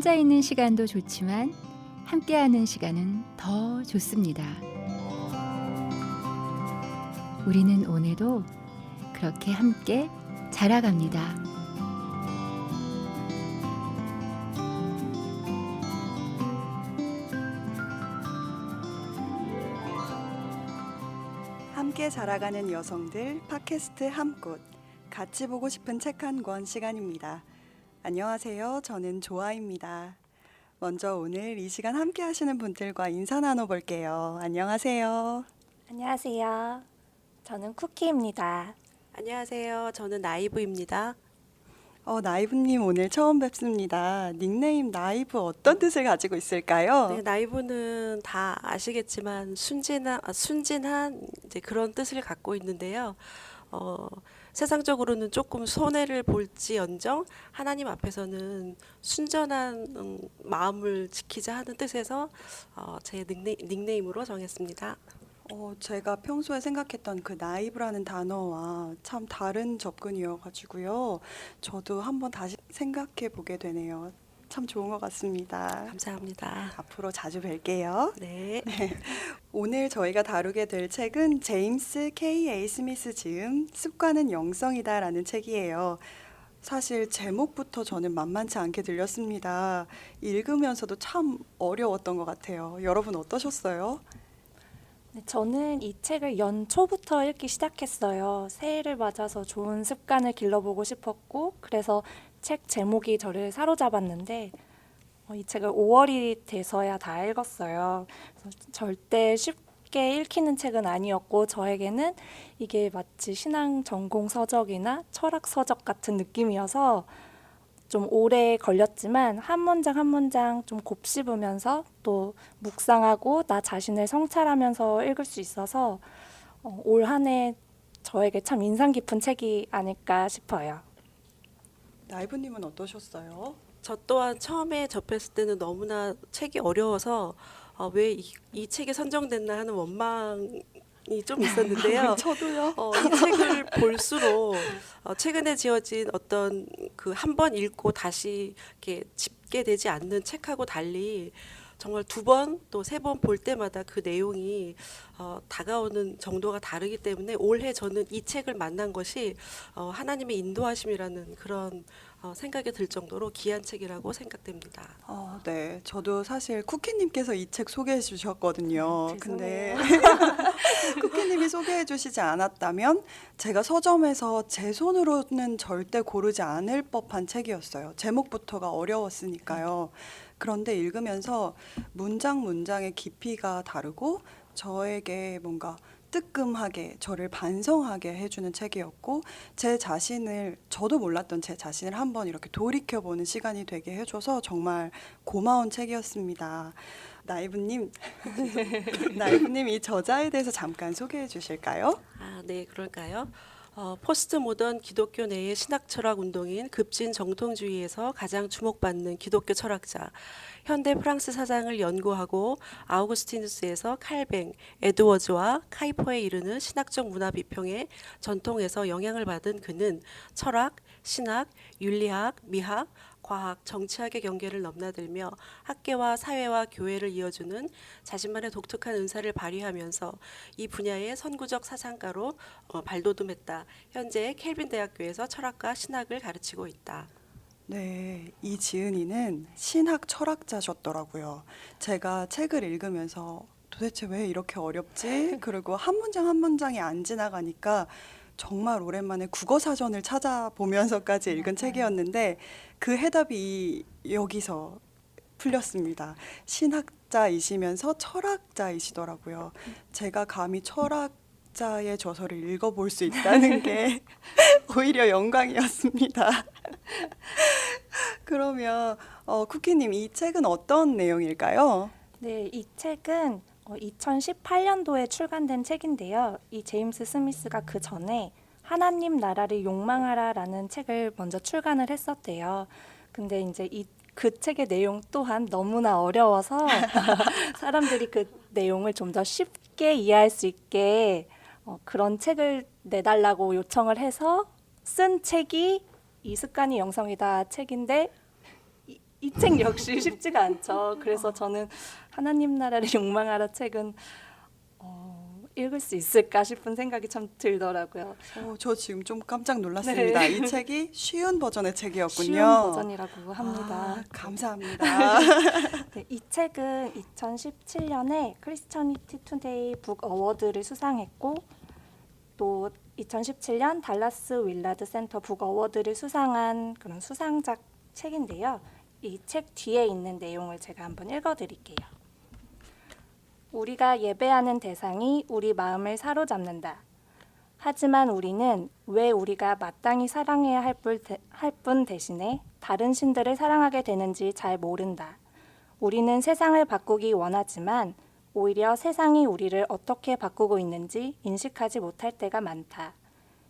혼자 있는 시간도 좋지만 함께하는 시간은 더 좋습니다. 우리는 오늘도 그렇게 함께 자라갑니다. 함께 자라가는 여성들 팟캐스트 함꽃, 같이 보고 싶은 책 한 권 시간입니다. 안녕하세요. 저는 조아입니다. 먼저 오늘 이 시간 함께 하시는 분들과 인사 나눠볼게요. 안녕하세요. 안녕하세요. 저는 쿠키입니다. 안녕하세요. 저는 나이브입니다. 나이브님 오늘 처음 뵙습니다. 닉네임 나이브 어떤 뜻을 가지고 있을까요? 네, 나이브는 다 아시겠지만 순진한 이제 그런 뜻을 갖고 있는데요. 세상적으로는 조금 손해를 볼지언정 하나님 앞에서는 순전한 마음을 지키자 하는 뜻에서 제 닉네임으로 정했습니다. 제가 평소에 생각했던 그 나이브라는 단어와 참 다른 접근이어가지고요. 저도 한번 다시 생각해 보게 되네요. 참 좋은 것 같습니다. 감사합니다. 앞으로 자주 뵐게요. 네. 오늘 저희가 다루게 될 책은 제임스 K.A. 스미스 지음 습관은 영성이다라는 책이에요. 사실 제목부터 저는 만만치 않게 들렸습니다. 읽으면서도 참 어려웠던 것 같아요. 여러분 어떠셨어요? 네, 저는 이 책을 연초부터 읽기 시작했어요. 새해를 맞아서 좋은 습관을 길러보고 싶었고, 그래서 책 제목이 저를 사로잡았는데 이 책을 5월이 돼서야 다 읽었어요. 그래서 절대 쉽게 읽히는 책은 아니었고, 저에게는 이게 마치 신앙 전공 서적이나 철학 서적 같은 느낌이어서 좀 오래 걸렸지만 한 문장 한 문장 좀 곱씹으면서 또 묵상하고 나 자신을 성찰하면서 읽을 수 있어서 올 한 해 저에게 참 인상 깊은 책이 아닐까 싶어요. 나이브님은 어떠셨어요? 저 또한 처음에 접했을 때는 너무나 책이 어려워서 왜 이 책이 선정됐나 하는 원망이 좀 있었는데요. 저도요. 이 책을 볼수록 최근에 지어진 어떤 그 한 번 읽고 다시 이렇게 짚게 되지 않는 책하고 달리 정말 두 번 또 세 번 볼 때마다 그 내용이 다가오는 정도가 다르기 때문에 올해 저는 이 책을 만난 것이 하나님의 인도하심이라는 그런 생각이 들 정도로 귀한 책이라고 생각됩니다. 네. 저도 사실 쿠키님께서 이 책 소개해 주셨거든요. 근데 쿠키님이 소개해 주시지 않았다면 제가 서점에서 제 손으로는 절대 고르지 않을 법한 책이었어요. 제목부터가 어려웠으니까요. 그런데 읽으면서 문장 문장의 깊이가 다르고 저에게 뭔가 뜨끔하게 저를 반성하게 해주는 책이었고 제 자신을 저도 몰랐던 제 자신을 한번 이렇게 돌이켜보는 시간이 되게 해줘서 정말 고마운 책이었습니다. 나이브님, 나이브님 이 저자에 대해서 잠깐 소개해 주실까요? 네, 그럴까요? 포스트 모던 기독교 내의 신학 철학 운동인 급진 정통주의에서 가장 주목받는 기독교 철학자, 현대 프랑스 사상을 연구하고 아우구스티누스에서 칼뱅, 에드워즈와 카이퍼에 이르는 신학적 문화 비평의 전통에서 영향을 받은 그는 철학, 신학, 윤리학, 미학, 과학, 정치학의 경계를 넘나들며 학계와 사회와 교회를 이어주는 자신만의 독특한 은사를 발휘하면서 이 분야의 선구적 사상가로 발돋움했다. 현재 켈빈 대학교에서 철학과 신학을 가르치고 있다. 네, 이 지은이는 신학 철학자셨더라고요. 제가 책을 읽으면서 도대체 왜 이렇게 어렵지? 그리고 한 문장 한 문장이 안 지나가니까 정말 오랜만에 국어 사전을 찾아보면서까지 읽은 책이었는데 그 해답이 여기서 풀렸습니다. 신학자이시면서 철학자이시더라고요. 제가 감히 철학자의 저서를 읽어볼 수 있다는 게 오히려 영광이었습니다. 그러면 쿠키님 이 책은 어떤 내용일까요? 네, 이 책은 2018년도에 출간된 책인데요. 이 제임스 스미스가 그 전에 하나님 나라를 욕망하라라는 책을 먼저 출간을 했었대요. 근데 이제 그 책의 내용 또한 너무나 어려워서 사람들이 그 내용을 좀 더 쉽게 이해할 수 있게 그런 책을 내달라고 요청을 해서 쓴 책이 이 습관이 영성이다 책인데 이 책 역시 쉽지가 않죠. 그래서 저는 하나님 나라를 욕망하라 책은 읽을 수 있을까 싶은 생각이 참 들더라고요. 저 지금 좀 깜짝 놀랐습니다. 네. 이 책이 쉬운 버전의 책이었군요. 쉬운 버전이라고 합니다. 아, 감사합니다. 네, 이 책은 2017년에 크리스천리티 투데이 북 어워드를 수상했고 또 2017년 달라스 윌라드 센터 북 어워드를 수상한 그런 수상작 책인데요. 이 책 뒤에 있는 내용을 제가 한번 읽어드릴게요. 우리가 예배하는 대상이 우리 마음을 사로잡는다. 하지만 우리는 왜 우리가 마땅히 사랑해야 할 뿐 대신에 다른 신들을 사랑하게 되는지 잘 모른다. 우리는 세상을 바꾸기 원하지만 오히려 세상이 우리를 어떻게 바꾸고 있는지 인식하지 못할 때가 많다.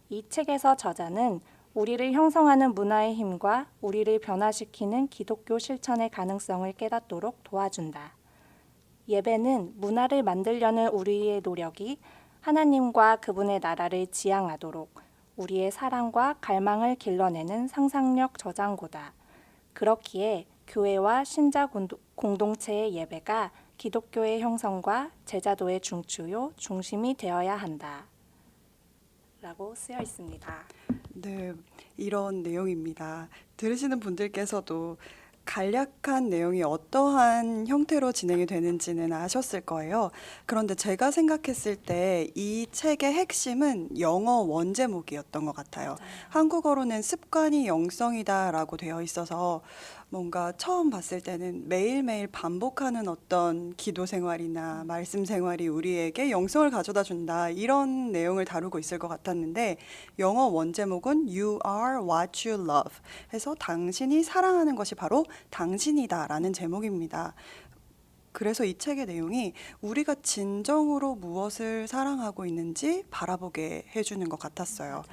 이 책에서 저자는 우리를 형성하는 문화의 힘과 우리를 변화시키는 기독교 실천의 가능성을 깨닫도록 도와준다. 예배는 문화를 만들려는 우리의 노력이 하나님과 그분의 나라를 지향하도록 우리의 사랑과 갈망을 길러내는 상상력 저장고다. 그렇기에 교회와 신자 공동체의 예배가 기독교의 형성과 제자도의 중추요 중심이 되어야 한다. 라고 쓰여 있습니다. 네, 이런 내용입니다. 들으시는 분들께서도 간략한 내용이 어떠한 형태로 진행이 되는지는 아셨을 거예요. 그런데 제가 생각했을 때 이 책의 핵심은 영어 원제목이었던 것 같아요. 한국어로는 습관이 영성이다라고 되어 있어서 뭔가 처음 봤을 때는 매일매일 반복하는 어떤 기도 생활이나 말씀 생활이 우리에게 영성을 가져다 준다 이런 내용을 다루고 있을 것 같았는데 영어 원제목은 You are what you love 해서 당신이 사랑하는 것이 바로 당신이다라는 제목입니다. 그래서 이 책의 내용이 우리가 진정으로 무엇을 사랑하고 있는지 바라보게 해주는 것 같았어요.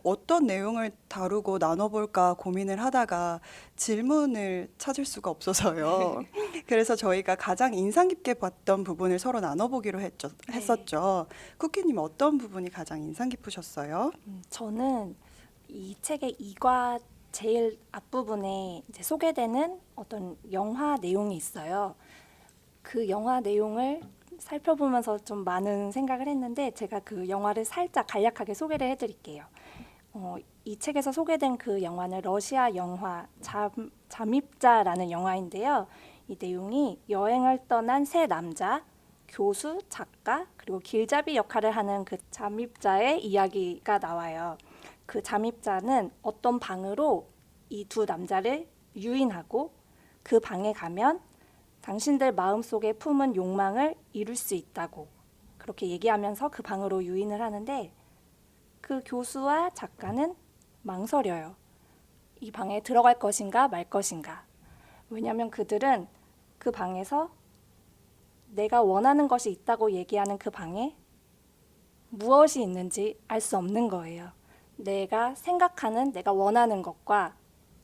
어떤 내용을 다루고 나눠볼까 고민을 하다가 질문을 찾을 수가 없어서요. 그래서 저희가 가장 인상 깊게 봤던 부분을 서로 나눠보기로 했었죠. 쿠키님 어떤 부분이 가장 인상 깊으셨어요? 저는 이 책의 2과 제일 앞부분에 이제 소개되는 어떤 영화 내용이 있어요. 그 영화 내용을 살펴보면서 좀 많은 생각을 했는데 제가 그 영화를 살짝 간략하게 소개를 해드릴게요. 이 책에서 소개된 그 영화는 러시아 영화 잠입자라는 영화인데요. 이 내용이 여행을 떠난 세 남자, 교수, 작가, 그리고 길잡이 역할을 하는 그 잠입자의 이야기가 나와요. 그 잠입자는 어떤 방으로 이 두 남자를 유인하고 그 방에 가면 당신들 마음속에 품은 욕망을 이룰 수 있다고 그렇게 얘기하면서 그 방으로 유인을 하는데 그 교수와 작가는 망설여요. 이 방에 들어갈 것인가 말 것인가. 왜냐하면 그들은 그 방에서 내가 원하는 것이 있다고 얘기하는 그 방에 무엇이 있는지 알 수 없는 거예요. 내가 생각하는 내가 원하는 것과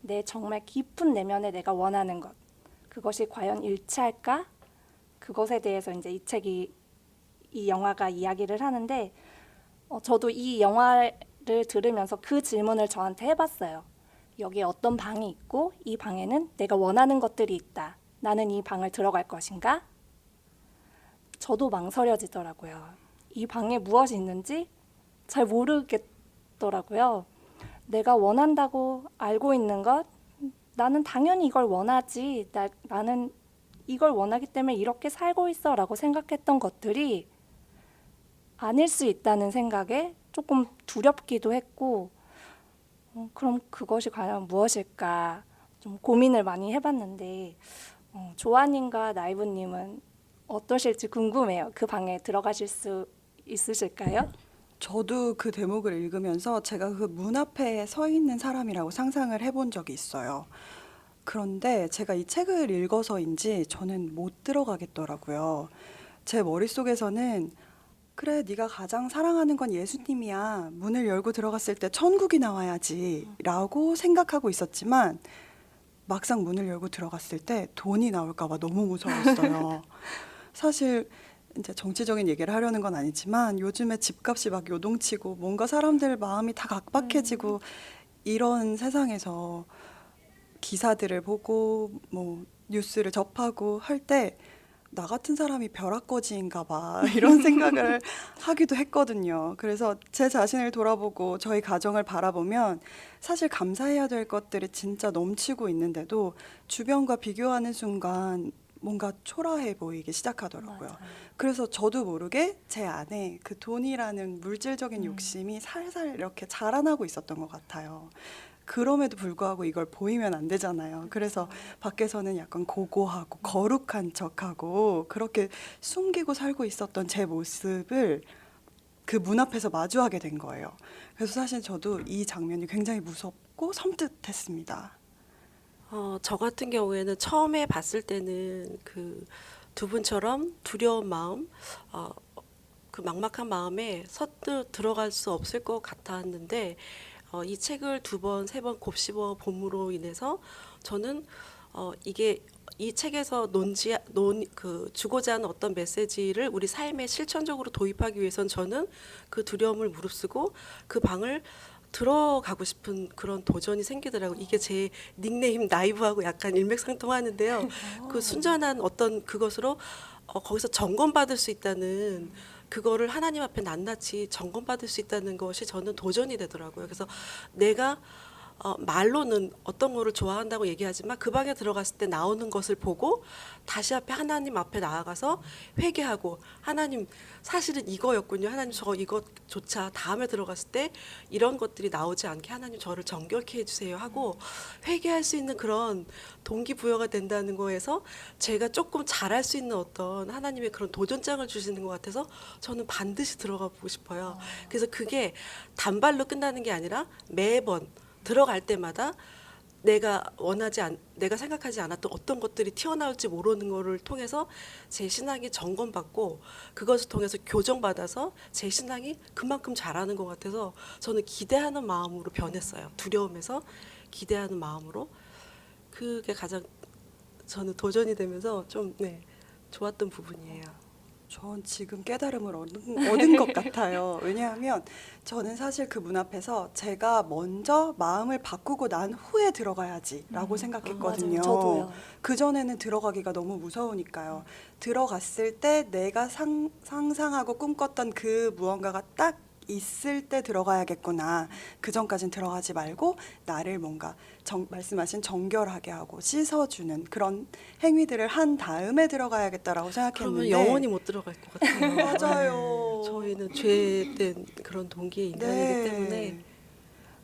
내 정말 깊은 내면에 내가 원하는 것 그것이 과연 일치할까? 그것에 대해서 이제 이 영화가 이야기를 하는데 저도 이 영화를 들으면서 그 질문을 저한테 해봤어요. 여기에 어떤 방이 있고 이 방에는 내가 원하는 것들이 있다. 나는 이 방을 들어갈 것인가? 저도 망설여지더라고요. 이 방에 무엇이 있는지 잘 모르겠더라고요. 내가 원한다고 알고 있는 것, 나는 당연히 이걸 원하지. 나는 이걸 원하기 때문에 이렇게 살고 있어 라고 생각했던 것들이 아닐 수 있다는 생각에 조금 두렵기도 했고 그럼 그것이 과연 무엇일까 좀 고민을 많이 해봤는데 조아님과 나이브님은 어떠실지 궁금해요. 그 방에 들어가실 수 있으실까요? 저도 그 대목을 읽으면서 제가 그 문 앞에 서 있는 사람이라고 상상을 해본 적이 있어요. 그런데 제가 이 책을 읽어서인지 저는 못 들어가겠더라고요. 제 머릿속에서는 그래, 네가 가장 사랑하는 건 예수님이야. 문을 열고 들어갔을 때 천국이 나와야지 라고 생각하고 있었지만 막상 문을 열고 들어갔을 때 돈이 나올까 봐 너무 무서웠어요. 사실 이제 정치적인 얘기를 하려는 건 아니지만 요즘에 집값이 막 요동치고 뭔가 사람들 마음이 다 각박해지고 이런 세상에서 기사들을 보고 뭐 뉴스를 접하고 할 때 나 같은 사람이 벼락거지인가 봐 이런 생각을 하기도 했거든요. 그래서 제 자신을 돌아보고 저희 가정을 바라보면 사실 감사해야 될 것들이 진짜 넘치고 있는데도 주변과 비교하는 순간 뭔가 초라해 보이기 시작하더라고요. 맞아요. 그래서 저도 모르게 제 안에 그 돈이라는 물질적인 욕심이 살살 이렇게 자라나고 있었던 것 같아요. 그럼에도 불구하고 이걸 보이면 안 되잖아요. 그래서 밖에서는 약간 고고하고 거룩한 척하고 그렇게 숨기고 살고 있었던 제 모습을 그 문 앞에서 마주하게 된 거예요. 그래서 사실 저도 이 장면이 굉장히 무섭고 섬뜩했습니다. 저 같은 경우에는 처음에 봤을 때는 그 두 분처럼 두려운 마음, 그 막막한 마음에 서뜻 들어갈 수 없을 것 같았는데 이 책을 두 번, 세 번 곱씹어 봄으로 인해서 저는 이게 이 책에서 주고자 하는 어떤 메시지를 우리 삶에 실천적으로 도입하기 위해선 저는 그 두려움을 무릅쓰고 그 방을 들어가고 싶은 그런 도전이 생기더라고요. 이게 제 닉네임 나이브하고 약간 일맥상통하는데요. 그 순전한 어떤 그것으로 거기서 점검받을 수 있다는 그거를 하나님 앞에 낱낱이 점검받을 수 있다는 것이 저는 도전이 되더라고요. 그래서 내가 말로는 어떤 거를 좋아한다고 얘기하지만 그 방에 들어갔을 때 나오는 것을 보고 다시 앞에 하나님 앞에 나아가서 회개하고 하나님 사실은 이거였군요. 하나님 저 이것조차 다음에 들어갔을 때 이런 것들이 나오지 않게 하나님 저를 정결케 해주세요 하고 회개할 수 있는 그런 동기부여가 된다는 거에서 제가 조금 잘할 수 있는 어떤 하나님의 그런 도전장을 주시는 것 같아서 저는 반드시 들어가 보고 싶어요. 그래서 그게 단발로 끝나는 게 아니라 매번 들어갈 때마다 내가 생각하지 않았던 어떤 것들이 튀어나올지 모르는 거를 통해서 제 신앙이 점검받고 그것을 통해서 교정받아서 제 신앙이 그만큼 자라는 것 같아서 저는 기대하는 마음으로 변했어요. 두려움에서 기대하는 마음으로. 그게 가장 저는 도전이 되면서 좀 좋았던 부분이에요. 전 지금 깨달음을 얻은 것 같아요. 왜냐하면 저는 사실 그 문 앞에서 제가 먼저 마음을 바꾸고 난 후에 들어가야지라고 생각했거든요. 맞아요. 저도요. 그전에는 들어가기가 너무 무서우니까요. 들어갔을 때 내가 상상하고 꿈꿨던 그 무언가가 딱 있을 때 들어가야겠구나. 그 전까진 들어가지 말고 나를 뭔가 말씀하신 정결하게 하고 씻어주는 그런 행위들을 한 다음에 들어가야겠다라고 생각했는데 그러면 영원히 못 들어갈 것 같아요. 맞아요. 저희는 죄된 그런 동기의 인간이기 때문에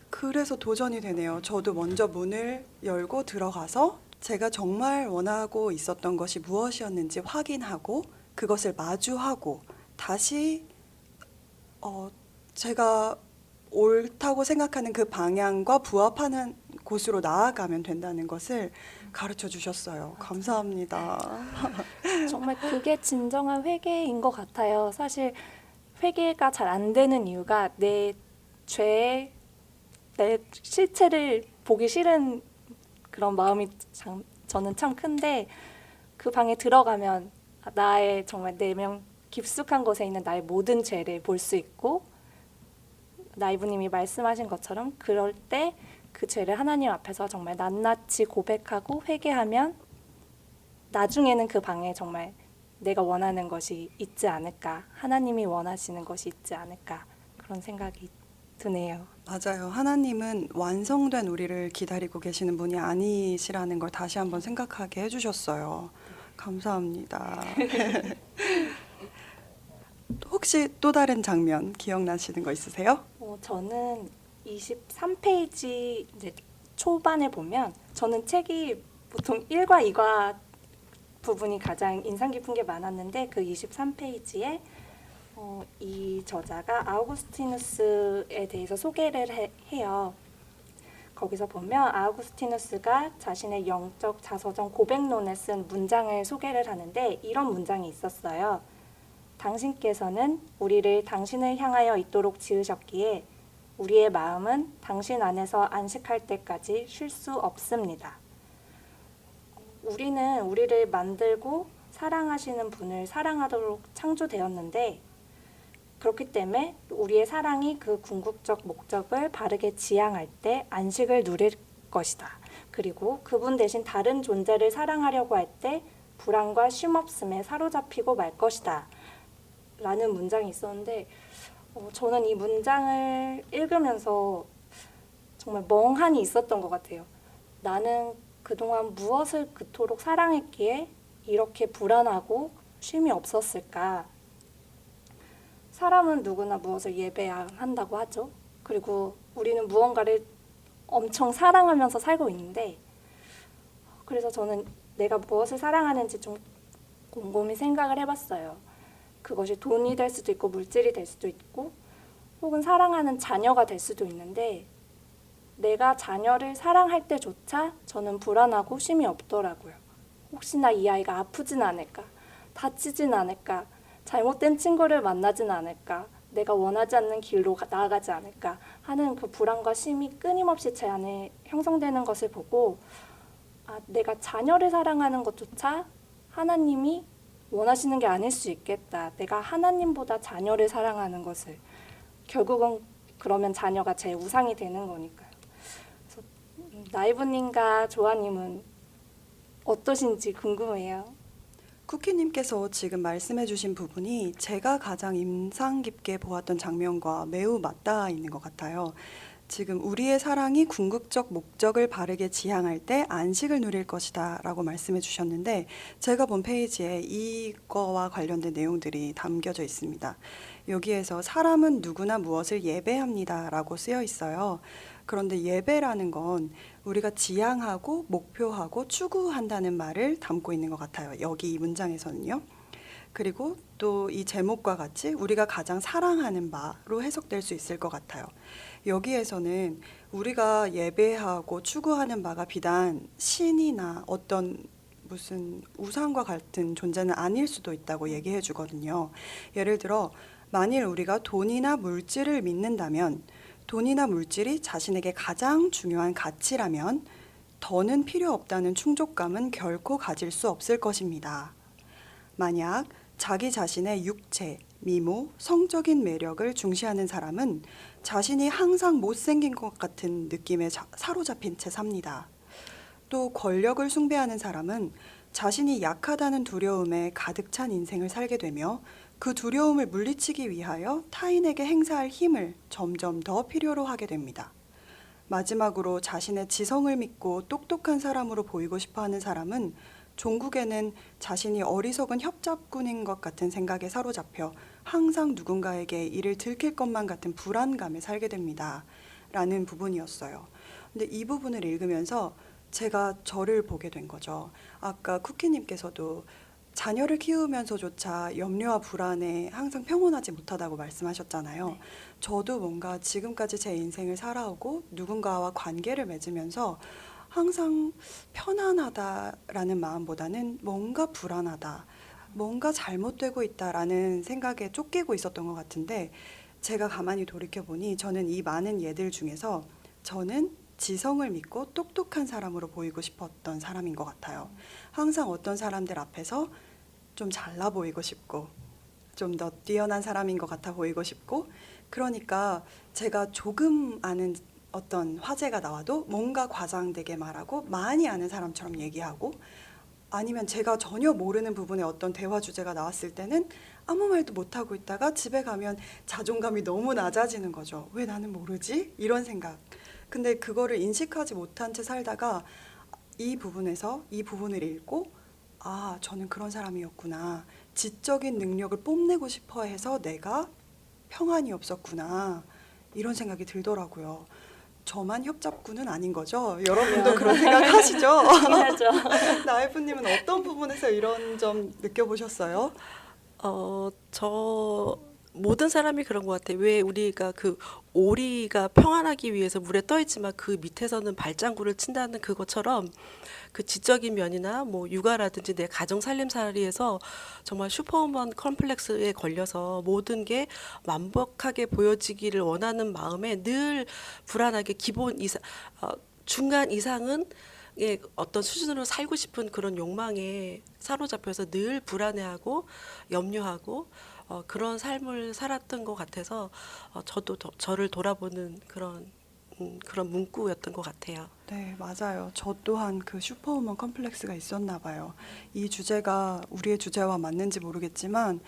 그래서 도전이 되네요. 저도 먼저 문을 열고 들어가서 제가 정말 원하고 있었던 것이 무엇이었는지 확인하고 그것을 마주하고 다시 제가 옳다고 생각하는 그 방향과 부합하는 곳으로 나아가면 된다는 것을 가르쳐 주셨어요. 감사합니다. 정말 그게 진정한 회개인 것 같아요. 사실 회개가 잘 안 되는 이유가 내 죄의 내 실체를 보기 싫은 그런 마음이 저는 참 큰데 그 방에 들어가면 나의 정말 내면 깊숙한 곳에 있는 나의 모든 죄를 볼 수 있고 나이브님이 말씀하신 것처럼 그럴 때 그 죄를 하나님 앞에서 정말 낱낱이 고백하고 회개하면 나중에는 그 방에 정말 내가 원하는 것이 있지 않을까, 하나님이 원하시는 것이 있지 않을까 그런 생각이 드네요. 맞아요. 하나님은 완성된 우리를 기다리고 계시는 분이 아니시라는 걸 다시 한번 생각하게 해주셨어요. 감사합니다. 혹시 또 다른 장면 기억나시는 거 있으세요? 저는 23페이지 이제 초반에 보면 저는 책이 보통 1과 2과 부분이 가장 인상 깊은 게 많았는데 그 23페이지에 이 저자가 아우구스티누스에 대해서 소개를 해요. 거기서 보면 아우구스티누스가 자신의 영적 자서전 고백론에 쓴 문장을 소개를 하는데 이런 문장이 있었어요. 당신께서는 우리를 당신을 향하여 있도록 지으셨기에 우리의 마음은 당신 안에서 안식할 때까지 쉴 수 없습니다. 우리는 우리를 만들고 사랑하시는 분을 사랑하도록 창조되었는데 그렇기 때문에 우리의 사랑이 그 궁극적 목적을 바르게 지향할 때 안식을 누릴 것이다. 그리고 그분 대신 다른 존재를 사랑하려고 할 때 불안과 쉼없음에 사로잡히고 말 것이다. 라는 문장이 있었는데 저는 이 문장을 읽으면서 정말 멍하니 있었던 것 같아요. 나는 그동안 무엇을 그토록 사랑했기에 이렇게 불안하고 쉼이 없었을까? 사람은 누구나 무엇을 예배해야 한다고 하죠. 그리고 우리는 무언가를 엄청 사랑하면서 살고 있는데 그래서 저는 내가 무엇을 사랑하는지 좀 곰곰이 생각을 해봤어요. 그것이 돈이 될 수도 있고 물질이 될 수도 있고 혹은 사랑하는 자녀가 될 수도 있는데 내가 자녀를 사랑할 때조차 저는 불안하고 쉼이 없더라고요. 혹시나 이 아이가 아프진 않을까, 다치진 않을까, 잘못된 친구를 만나진 않을까, 내가 원하지 않는 길로 나아가지 않을까 하는 그 불안과 쉼이 끊임없이 제 안에 형성되는 것을 보고 내가 자녀를 사랑하는 것조차 하나님이 원하시는 게 아닐 수 있겠다. 내가 하나님보다 자녀를 사랑하는 것을 결국은 그러면 자녀가 제 우상이 되는 거니까요. 그래서 나이브님과 조아님은 어떠신지 궁금해요. 쿠키님께서 지금 말씀해주신 부분이 제가 가장 인상 깊게 보았던 장면과 매우 맞닿아 있는 것 같아요. 지금 우리의 사랑이 궁극적 목적을 바르게 지향할 때 안식을 누릴 것이다 라고 말씀해 주셨는데 제가 본 페이지에 이거와 관련된 내용들이 담겨져 있습니다. 여기에서 사람은 누구나 무엇을 예배합니다 라고 쓰여 있어요. 그런데 예배라는 건 우리가 지향하고 목표하고 추구한다는 말을 담고 있는 것 같아요. 여기 이 문장에서는요. 그리고 또 이 제목과 같이 우리가 가장 사랑하는 바로 해석될 수 있을 것 같아요. 여기에서는 우리가 예배하고 추구하는 바가 비단 신이나 어떤 무슨 우상과 같은 존재는 아닐 수도 있다고 얘기해 주거든요. 예를 들어 만일 우리가 돈이나 물질을 믿는다면 돈이나 물질이 자신에게 가장 중요한 가치라면 더는 필요 없다는 충족감은 결코 가질 수 없을 것입니다. 만약 자기 자신의 육체, 미모, 성적인 매력을 중시하는 사람은 자신이 항상 못생긴 것 같은 느낌에 사로잡힌 채 삽니다. 또 권력을 숭배하는 사람은 자신이 약하다는 두려움에 가득 찬 인생을 살게 되며 그 두려움을 물리치기 위하여 타인에게 행사할 힘을 점점 더 필요로 하게 됩니다. 마지막으로 자신의 지성을 믿고 똑똑한 사람으로 보이고 싶어하는 사람은 종국에는 자신이 어리석은 협잡꾼인 것 같은 생각에 사로잡혀 항상 누군가에게 이를 들킬 것만 같은 불안감에 살게 됩니다. 라는 부분이었어요. 근데 이 부분을 읽으면서 제가 저를 보게 된 거죠. 아까 쿠키님께서도 자녀를 키우면서조차 염려와 불안에 항상 평온하지 못하다고 말씀하셨잖아요. 네. 저도 뭔가 지금까지 제 인생을 살아오고 누군가와 관계를 맺으면서 항상 편안하다라는 마음보다는 뭔가 불안하다, 뭔가 잘못되고 있다라는 생각에 쫓기고 있었던 것 같은데 제가 가만히 돌이켜보니 저는 이 많은 예들 중에서 저는 지성을 믿고 똑똑한 사람으로 보이고 싶었던 사람인 것 같아요. 항상 어떤 사람들 앞에서 좀 잘나 보이고 싶고 좀 더 뛰어난 사람인 것 같아 보이고 싶고 그러니까 제가 조금 아는 어떤 화제가 나와도 뭔가 과장되게 말하고 많이 아는 사람처럼 얘기하고 아니면 제가 전혀 모르는 부분에 어떤 대화 주제가 나왔을 때는 아무 말도 못하고 있다가 집에 가면 자존감이 너무 낮아지는 거죠. 왜 나는 모르지? 이런 생각. 근데 그거를 인식하지 못한 채 살다가 이 부분에서 이 부분을 읽고 아, 저는 그런 사람이었구나. 지적인 능력을 뽐내고 싶어 해서 내가 평안이 없었구나. 이런 생각이 들더라고요. 저만 협잡꾼은 아닌 거죠? 여러분도 그런 생각 하시죠? 당연하죠. 나이프님은 어떤 부분에서 이런 점 느껴보셨어요? 저 모든 사람이 그런 것 같아요. 왜 우리가 그 오리가 평안하기 위해서 물에 떠 있지만 그 밑에서는 발장구를 친다는 그것처럼 그 지적인 면이나 뭐 육아라든지 내 가정 살림살이에서 정말 슈퍼우먼 컴플렉스에 걸려서 모든 게 완벽하게 보여지기를 원하는 마음에 늘 불안하게 기본 이상, 중간 이상은 예, 어떤 수준으로 살고 싶은 그런 욕망에 사로잡혀서 늘 불안해하고 염려하고 그런 삶을 살았던 것 같아서 저도 저를 돌아보는 그런 그런 문구였던 것 같아요. 네, 맞아요. 저 또한 그 슈퍼우먼 컴플렉스가 있었나 봐요. 이 주제가 우리의 주제와 맞는지 모르겠지만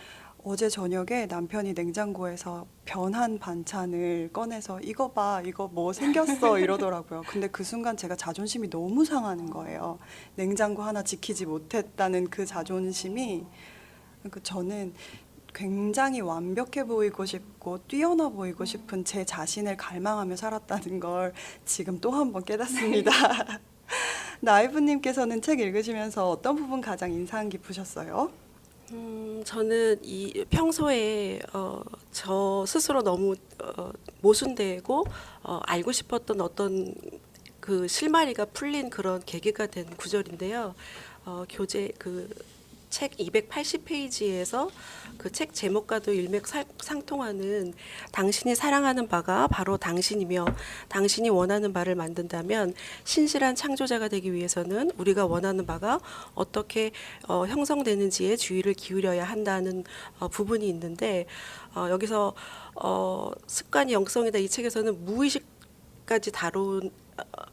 어제 저녁에 남편이 냉장고에서 변한 반찬을 꺼내서 이거 봐, 이거 뭐 생겼어 이러더라고요. 근데 그 순간 제가 자존심이 너무 상하는 거예요. 냉장고 하나 지키지 못했다는 그 자존심이. 그러니까 저는 굉장히 완벽해 보이고 싶고 뛰어나 보이고 싶은 제 자신을 갈망하며 살았다는 걸 지금 또 한 번 깨닫습니다. 나이브님께서는 책 읽으시면서 어떤 부분 가장 인상 깊으셨어요? 저는 이 평소에 저 스스로 너무 모순되고 알고 싶었던 어떤 그 실마리가 풀린 그런 계기가 된 구절인데요. 교재 그 책 280페이지에서 그 책 제목과도 일맥상통하는 당신이 사랑하는 바가 바로 당신이며 당신이 원하는 바를 만든다면 신실한 창조자가 되기 위해서는 우리가 원하는 바가 어떻게 형성되는지에 주의를 기울여야 한다는 부분이 있는데 여기서 습관이 영성이다 이 책에서는 무의식까지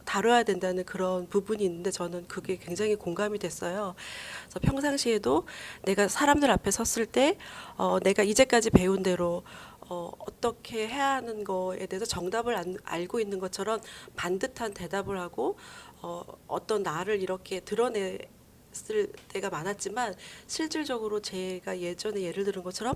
다뤄야 된다는 그런 부분이 있는데 저는 그게 굉장히 공감이 됐어요. 그래서 평상시에도 내가 사람들 앞에 섰을 때 내가 이제까지 배운 대로 어떻게 해야 하는 거에 대해서 정답을 알고 있는 것처럼 반듯한 대답을 하고 어떤 나를 이렇게 드러냈을 때가 많았지만 실질적으로 제가 예전에 예를 들은 것처럼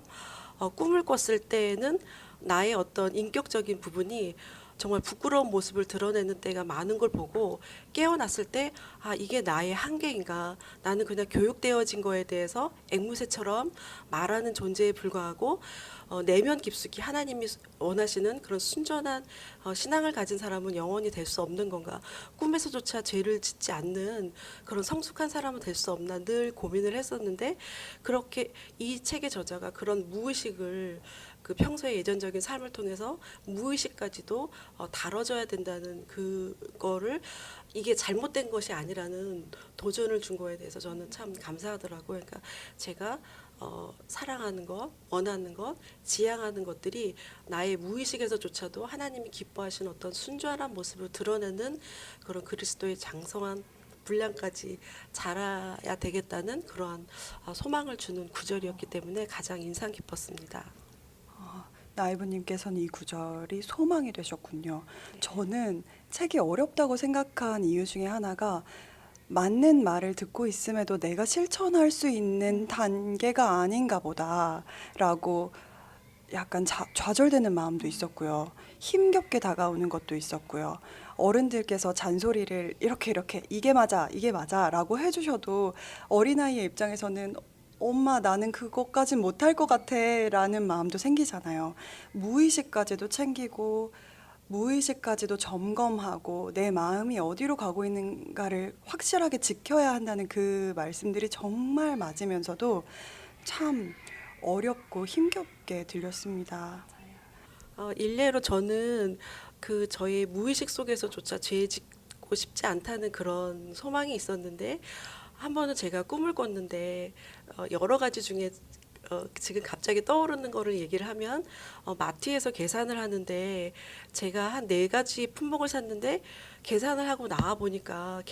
꿈을 꿨을 때는 나의 어떤 인격적인 부분이 정말 부끄러운 모습을 드러내는 때가 많은 걸 보고 깨어났을 때 이게 나의 한계인가 나는 그냥 교육되어진 거에 대해서 앵무새처럼 말하는 존재에 불과하고 내면 깊숙이 하나님이 원하시는 그런 순전한 신앙을 가진 사람은 영원히 될 수 없는 건가 꿈에서조차 죄를 짓지 않는 그런 성숙한 사람은 될 수 없나 늘 고민을 했었는데 그렇게 이 책의 저자가 그런 무의식을 그 평소의 예전적인 삶을 통해서 무의식까지도 다뤄져야 된다는 그거를 이게 잘못된 것이 아니라는 도전을 준 거에 대해서 저는 참 감사하더라고요. 그러니까 제가 사랑하는 것, 원하는 것, 지향하는 것들이 나의 무의식에서조차도 하나님이 기뻐하시는 어떤 순전한 모습을 드러내는 그런 그리스도의 장성한 분량까지 자라야 되겠다는 그러한 소망을 주는 구절이었기 때문에 가장 인상 깊었습니다. 나이브님께서는 이 구절이 소망이 되셨군요. 저는 책이 어렵다고 생각한 이유 중에 하나가 맞는 말을 듣고 있음에도 내가 실천할 수 있는 단계가 아닌가 보다라고 약간 좌절되는 마음도 있었고요. 힘겹게 다가오는 것도 있었고요. 어른들께서 잔소리를 이렇게 이게 맞아 라고 해주셔도 어린아이의 입장에서는 엄마 나는 그것까진 못할 것 같아 라는 마음도 생기잖아요. 무의식까지도 챙기고 무의식까지도 점검하고 내 마음이 어디로 가고 있는가를 확실하게 지켜야 한다는 그 말씀들이 정말 맞으면서도 참 어렵고 힘겹게 들렸습니다. 일례로 저는 그 저의 무의식 속에서조차 죄 짓고 싶지 않다는 그런 소망이 있었는데 한 번은 제가 꿈을 꿨는데 여러 가지 중에 지금 갑자기 떠오르는 거를 얘기를 하면 마트에서 계산을 하는데 제가 한 4가지 품목을 샀는데 계산을 하고 나와 보니까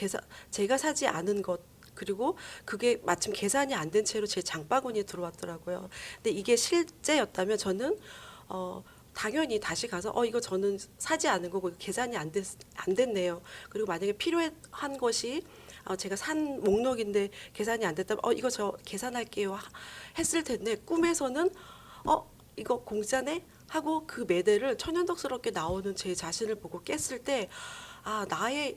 제가 사지 않은 것 그리고 그게 마침 계산이 안 된 채로 제 장바구니에 들어왔더라고요. 근데 이게 실제였다면 저는 당연히 다시 가서 이거 저는 사지 않은 거고 계산이 안 됐네요. 그리고 만약에 필요한 것이 제가 산 목록인데 계산이 안 됐다면 이거 저 계산할게요 했을 텐데 꿈에서는 이거 공짜네 하고 그 매대를 천연덕스럽게 나오는 제 자신을 보고 깼을 때 나의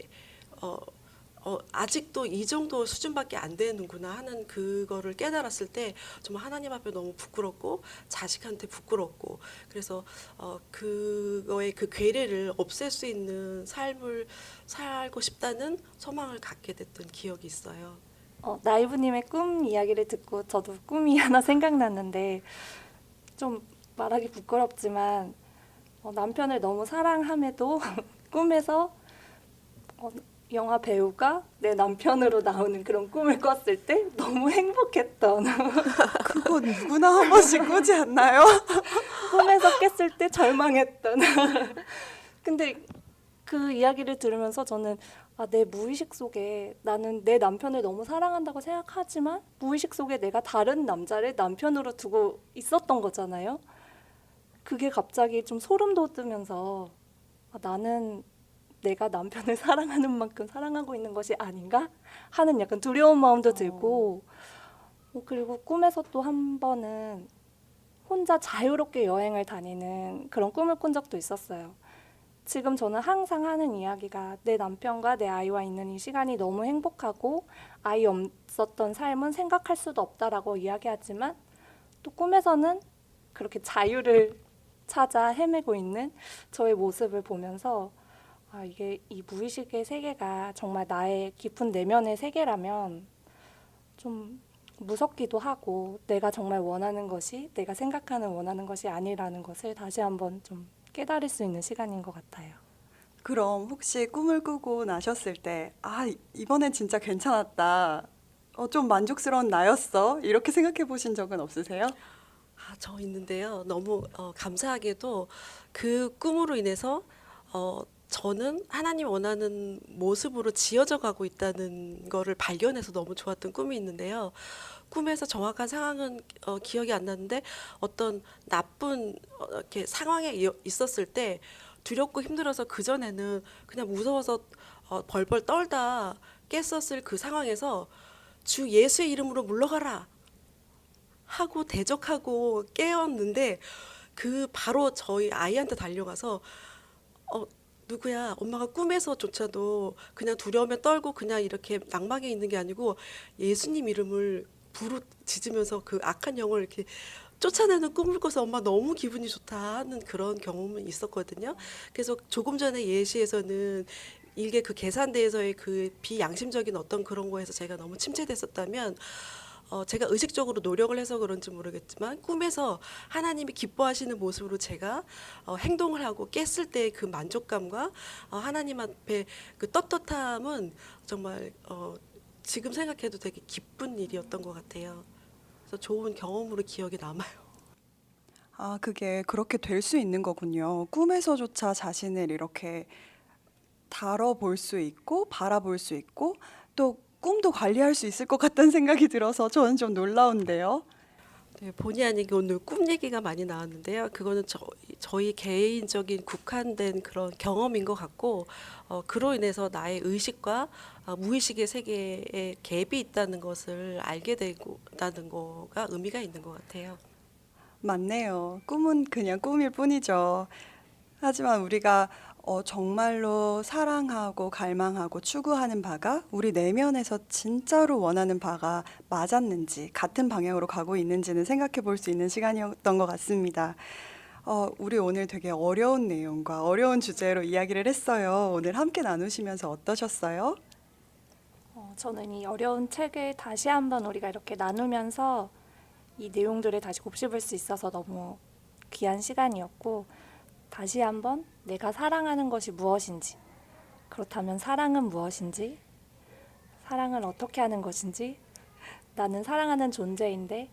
아직도 이 정도 수준밖에 안 되는구나 하는 그거를 깨달았을 때 정말 하나님 앞에 너무 부끄럽고 자식한테 부끄럽고 그래서 그거의 그 괴뢰를 없앨 수 있는 삶을 살고 싶다는 소망을 갖게 됐던 기억이 있어요. 나이브님의 꿈 이야기를 듣고 저도 꿈이 하나 생각났는데 좀 말하기 부끄럽지만 남편을 너무 사랑함에도 꿈에서 영화 배우가 내 남편으로 나오는 그런 꿈을 꿨을 때 너무 행복했던 그거 누구나 한 번씩 꾸지 않나요? 꿈에서 깼을 때 절망했던 근데 그 이야기를 들으면서 저는 내 무의식 속에 나는 내 남편을 너무 사랑한다고 생각하지만 무의식 속에 내가 다른 남자를 남편으로 두고 있었던 거잖아요. 그게 갑자기 좀 소름 돋으면서 나는 내가 남편을 사랑하는 만큼 사랑하고 있는 것이 아닌가 하는 약간 두려운 마음도 들고 그리고 꿈에서 또 한 번은 혼자 자유롭게 여행을 다니는 그런 꿈을 꾼 적도 있었어요. 지금 저는 항상 하는 이야기가 내 남편과 내 아이와 있는 이 시간이 너무 행복하고 아이 없었던 삶은 생각할 수도 없다라고 이야기하지만 또 꿈에서는 그렇게 자유를 찾아 헤매고 있는 저의 모습을 보면서 이게 이 무의식의 세계가 정말 나의 깊은 내면의 세계라면 좀 무섭기도 하고 내가 정말 원하는 것이 내가 생각하는 원하는 것이 아니라는 것을 다시 한번 좀 깨달을 수 있는 시간인 것 같아요. 그럼 혹시 꿈을 꾸고 나셨을 때, 이번엔 진짜 괜찮았다. 좀 만족스러운 나였어. 이렇게 생각해 보신 적은 없으세요? 저 있는데요. 너무 감사하게도 그 꿈으로 인해서 저는 하나님 원하는 모습으로 지어져 가고 있다는 거를 발견해서 너무 좋았던 꿈이 있는데요. 꿈에서 정확한 상황은 기억이 안 나는데 어떤 나쁜 이렇게 상황에 있었을 때 두렵고 힘들어서 그전에는 그냥 무서워서 벌벌 떨다 깼었을 그 상황에서 주 예수의 이름으로 물러가라 하고 대적하고 깨었는데 그 바로 저희 아이한테 달려가서 누구야 엄마가 꿈에서조차도 그냥 두려움에 떨고 그냥 이렇게 낭망에 있는 게 아니고 예수님 이름을 부르짖으면서 그 악한 영을 이렇게 쫓아내는 꿈을 꿔서 엄마 너무 기분이 좋다 하는 그런 경험은 있었거든요. 그래서 조금 전에 예시에서는 일개 그 계산대에서의 그 비양심적인 어떤 그런 거에서 제가 너무 침체됐었다면 제가 의식적으로 노력을 해서 그런지 모르겠지만 꿈에서 하나님이 기뻐하시는 모습으로 제가 행동을 하고 깼을 때의 그 만족감과 하나님 앞에 그 떳떳함은 정말 지금 생각해도 되게 기쁜 일이었던 것 같아요. 그래서 좋은 경험으로 기억에 남아요. 그게 그렇게 될 수 있는 거군요. 꿈에서조차 자신을 이렇게 다뤄볼 수 있고 바라볼 수 있고 또 꿈도 관리할 수 있을 것 같다는 생각이 들어서 저는 좀 놀라운데요. 네, 본의 아니게 오늘 꿈 얘기가 많이 나왔는데요. 그거는 저희 개인적인 국한된 그런 경험인 것 같고 그로 인해서 나의 의식과 무의식의 세계에 갭이 있다는 것을 알게 되고다는 거가 의미가 있는 것 같아요. 맞네요. 꿈은 그냥 꿈일 뿐이죠. 하지만 우리가 정말로 사랑하고 갈망하고 추구하는 바가 우리 내면에서 진짜로 원하는 바가 맞았는지 같은 방향으로 가고 있는지는 생각해 볼 수 있는 시간이었던 것 같습니다. 우리 오늘 되게 어려운 내용과 어려운 주제로 이야기를 했어요. 오늘 함께 나누시면서 어떠셨어요? 저는 이 어려운 책을 다시 한번 우리가 이렇게 나누면서 이 내용들을 다시 곱씹을 수 있어서 너무 귀한 시간이었고 다시 한번 내가 사랑하는 것이 무엇인지, 그렇다면 사랑은 무엇인지, 사랑을 어떻게 하는 것인지, 나는 사랑하는 존재인데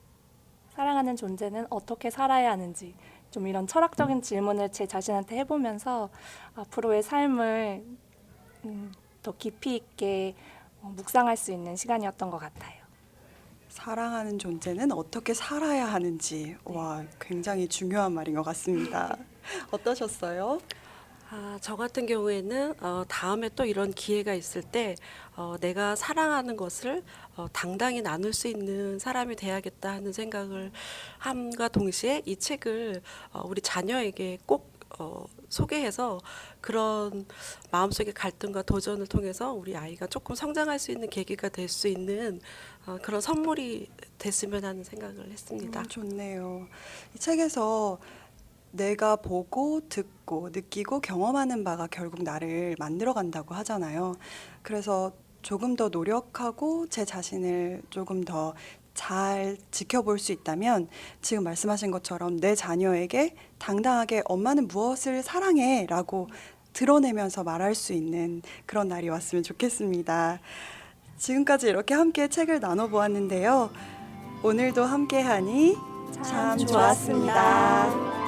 사랑하는 존재는 어떻게 살아야 하는지 좀 이런 철학적인 질문을 제 자신한테 해보면서 앞으로의 삶을 더 깊이 있게 묵상할 수 있는 시간이었던 것 같아요. 사랑하는 존재는 어떻게 살아야 하는지. 와, 굉장히 중요한 말인 것 같습니다. 어떠셨어요? 저 같은 경우에는 다음에 또 이런 기회가 있을 때 내가 사랑하는 것을 당당히 나눌 수 있는 사람이 돼야겠다 하는 생각을 함과 동시에 이 책을 우리 자녀에게 꼭 소개해서 그런 마음속의 갈등과 도전을 통해서 우리 아이가 조금 성장할 수 있는 계기가 될 수 있는 그런 선물이 됐으면 하는 생각을 했습니다. 좋네요. 이 책에서 내가 보고 듣고 느끼고 경험하는 바가 결국 나를 만들어 간다고 하잖아요. 그래서 조금 더 노력하고 제 자신을 조금 더 잘 지켜볼 수 있다면 지금 말씀하신 것처럼 내 자녀에게 당당하게 엄마는 무엇을 사랑해 라고 드러내면서 말할 수 있는 그런 날이 왔으면 좋겠습니다. 지금까지 이렇게 함께 책을 나눠보았는데요. 오늘도 함께하니 참 좋았습니다.